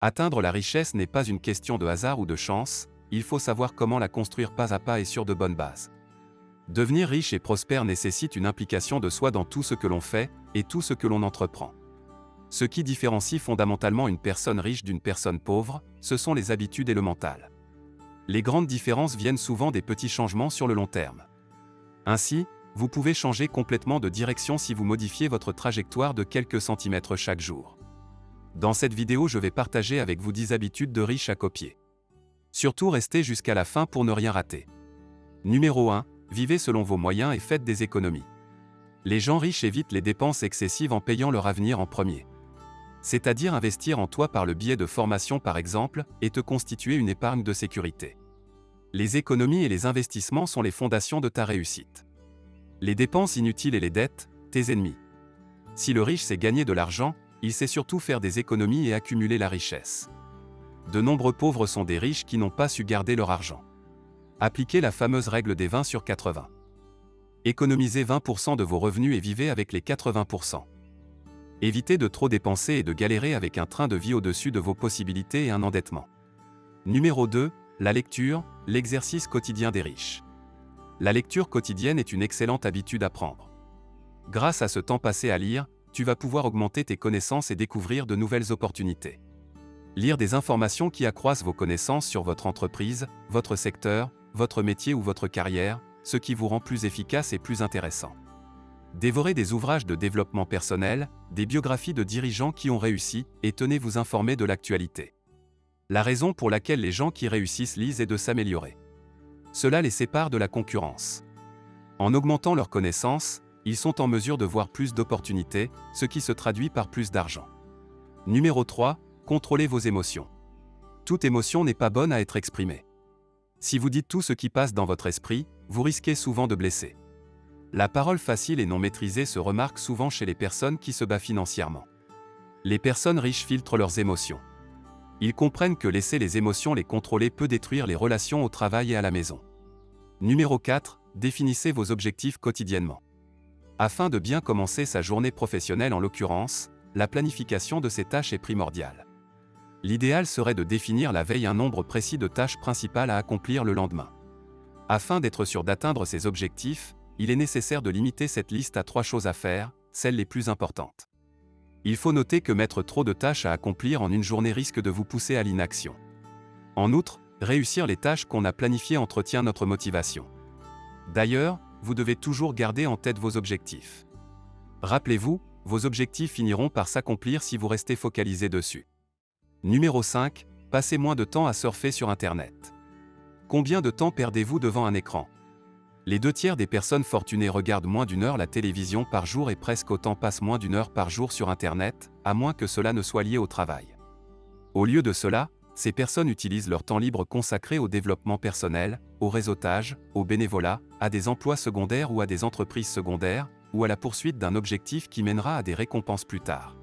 Atteindre la richesse n'est pas une question de hasard ou de chance, il faut savoir comment la construire pas à pas et sur de bonnes bases. Devenir riche et prospère nécessite une implication de soi dans tout ce que l'on fait et tout ce que l'on entreprend. Ce qui différencie fondamentalement une personne riche d'une personne pauvre, ce sont les habitudes et le mental. Les grandes différences viennent souvent des petits changements sur le long terme. Ainsi, vous pouvez changer complètement de direction si vous modifiez votre trajectoire de quelques centimètres chaque jour. Dans cette vidéo, je vais partager avec vous 10 habitudes de riches à copier. Surtout restez jusqu'à la fin pour ne rien rater. Numéro 1. Vivez selon vos moyens et faites des économies. Les gens riches évitent les dépenses excessives en payant leur avenir en premier. C'est-à-dire investir en toi par le biais de formation par exemple, et te constituer une épargne de sécurité. Les économies et les investissements sont les fondations de ta réussite. Les dépenses inutiles et les dettes, tes ennemis. Si le riche sait gagner de l'argent, il sait surtout faire des économies et accumuler la richesse. De nombreux pauvres sont des riches qui n'ont pas su garder leur argent. Appliquez la fameuse règle des 20/80. Économisez 20% de vos revenus et vivez avec les 80%. Évitez de trop dépenser et de galérer avec un train de vie au-dessus de vos possibilités et un endettement. Numéro 2. La lecture, l'exercice quotidien des riches. La lecture quotidienne est une excellente habitude à prendre. Grâce à ce temps passé à lire, tu vas pouvoir augmenter tes connaissances et découvrir de nouvelles opportunités. Lire des informations qui accroissent vos connaissances sur votre entreprise, votre secteur, votre métier ou votre carrière, ce qui vous rend plus efficace et plus intéressant. Dévorez des ouvrages de développement personnel, des biographies de dirigeants qui ont réussi, et tenez-vous informés de l'actualité. La raison pour laquelle les gens qui réussissent lisent est de s'améliorer. Cela les sépare de la concurrence. En augmentant leurs connaissances, ils sont en mesure de voir plus d'opportunités, ce qui se traduit par plus d'argent. Numéro 3. Contrôlez vos émotions. Toute émotion n'est pas bonne à être exprimée. Si vous dites tout ce qui passe dans votre esprit, vous risquez souvent de blesser. La parole facile et non maîtrisée se remarque souvent chez les personnes qui se battent financièrement. Les personnes riches filtrent leurs émotions. Ils comprennent que laisser les émotions les contrôler peut détruire les relations au travail et à la maison. Numéro 4. Définissez vos objectifs quotidiennement. Afin de bien commencer sa journée professionnelle en l'occurrence, la planification de ces tâches est primordiale. L'idéal serait de définir la veille un nombre précis de tâches principales à accomplir le lendemain. Afin d'être sûr d'atteindre ces objectifs, il est nécessaire de limiter cette liste à 3 choses à faire, celles les plus importantes. Il faut noter que mettre trop de tâches à accomplir en une journée risque de vous pousser à l'inaction. En outre, réussir les tâches qu'on a planifiées entretient notre motivation. D'ailleurs, vous devez toujours garder en tête vos objectifs. Rappelez-vous, vos objectifs finiront par s'accomplir si vous restez focalisé dessus. Numéro 5. Passez moins de temps à surfer sur Internet. Combien de temps perdez-vous devant un écran? Les 2/3 des personnes fortunées regardent moins d'1 heure la télévision par jour et presque autant passent moins d'1 heure par jour sur Internet, à moins que cela ne soit lié au travail. Au lieu de cela, ces personnes utilisent leur temps libre consacré au développement personnel, au réseautage, au bénévolat, à des emplois secondaires ou à des entreprises secondaires, ou à la poursuite d'un objectif qui mènera à des récompenses plus tard.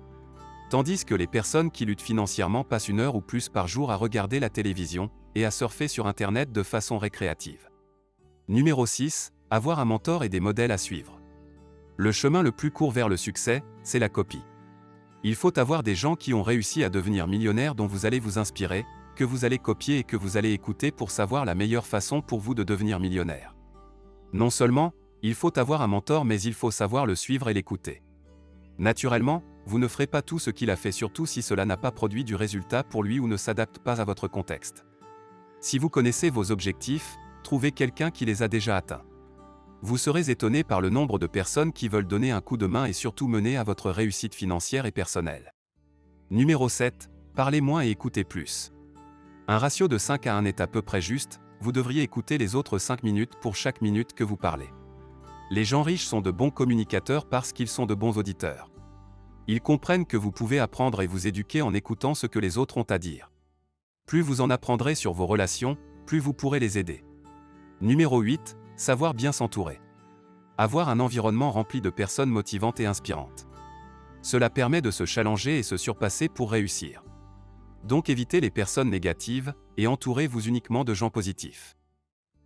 Tandis que les personnes qui luttent financièrement passent 1 heure ou plus par jour à regarder la télévision et à surfer sur Internet de façon récréative. Numéro 6. Avoir un mentor et des modèles à suivre. Le chemin le plus court vers le succès, c'est la copie. Il faut avoir des gens qui ont réussi à devenir millionnaires dont vous allez vous inspirer, que vous allez copier et que vous allez écouter pour savoir la meilleure façon pour vous de devenir millionnaire. Non seulement, il faut avoir un mentor mais il faut savoir le suivre et l'écouter. Naturellement, vous ne ferez pas tout ce qu'il a fait surtout si cela n'a pas produit du résultat pour lui ou ne s'adapte pas à votre contexte. Si vous connaissez vos objectifs, trouvez quelqu'un qui les a déjà atteints. Vous serez étonné par le nombre de personnes qui veulent donner un coup de main et surtout mener à votre réussite financière et personnelle. Numéro 7. Parlez moins et écoutez plus. Un ratio de 5 à 1 est à peu près juste, vous devriez écouter les autres 5 minutes pour chaque minute que vous parlez. Les gens riches sont de bons communicateurs parce qu'ils sont de bons auditeurs. Ils comprennent que vous pouvez apprendre et vous éduquer en écoutant ce que les autres ont à dire. Plus vous en apprendrez sur vos relations, plus vous pourrez les aider. Numéro 8. Savoir bien s'entourer. Avoir un environnement rempli de personnes motivantes et inspirantes. Cela permet de se challenger et se surpasser pour réussir. Donc évitez les personnes négatives, et entourez-vous uniquement de gens positifs.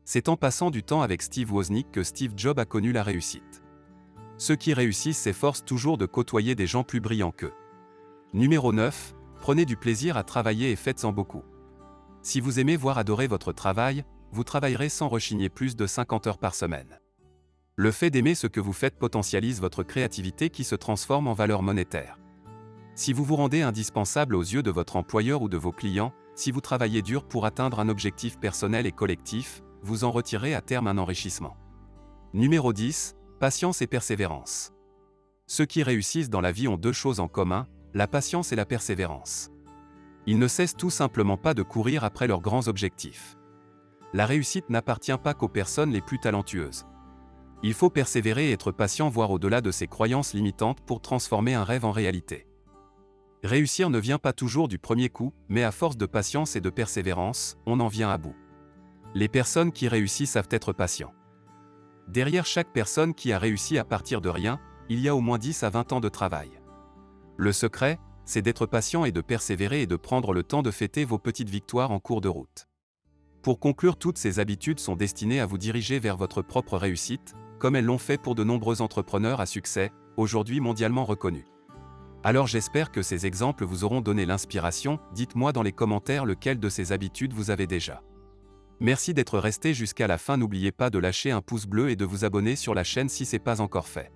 C'est en passant du temps avec Steve Wozniak que Steve Jobs a connu la réussite. Ceux qui réussissent s'efforcent toujours de côtoyer des gens plus brillants qu'eux. Numéro 9. Prenez du plaisir à travailler et faites-en beaucoup. Si vous aimez voire adorer votre travail, vous travaillerez sans rechigner plus de 50 heures par semaine. Le fait d'aimer ce que vous faites potentialise votre créativité qui se transforme en valeur monétaire. Si vous vous rendez indispensable aux yeux de votre employeur ou de vos clients, si vous travaillez dur pour atteindre un objectif personnel et collectif, vous en retirez à terme un enrichissement. Numéro 10. Patience et persévérance. Ceux qui réussissent dans la vie ont deux choses en commun, la patience et la persévérance. Ils ne cessent tout simplement pas de courir après leurs grands objectifs. La réussite n'appartient pas qu'aux personnes les plus talentueuses. Il faut persévérer et être patient voire au-delà de ses croyances limitantes pour transformer un rêve en réalité. Réussir ne vient pas toujours du premier coup, mais à force de patience et de persévérance, on en vient à bout. Les personnes qui réussissent savent être patients. Derrière chaque personne qui a réussi à partir de rien, il y a au moins 10 à 20 ans de travail. Le secret, c'est d'être patient et de persévérer et de prendre le temps de fêter vos petites victoires en cours de route. Pour conclure, toutes ces habitudes sont destinées à vous diriger vers votre propre réussite, comme elles l'ont fait pour de nombreux entrepreneurs à succès, aujourd'hui mondialement reconnus. Alors j'espère que ces exemples vous auront donné l'inspiration, dites-moi dans les commentaires lequel de ces habitudes vous avez déjà. Merci d'être resté jusqu'à la fin, n'oubliez pas de lâcher un pouce bleu et de vous abonner sur la chaîne si ce n'est pas encore fait.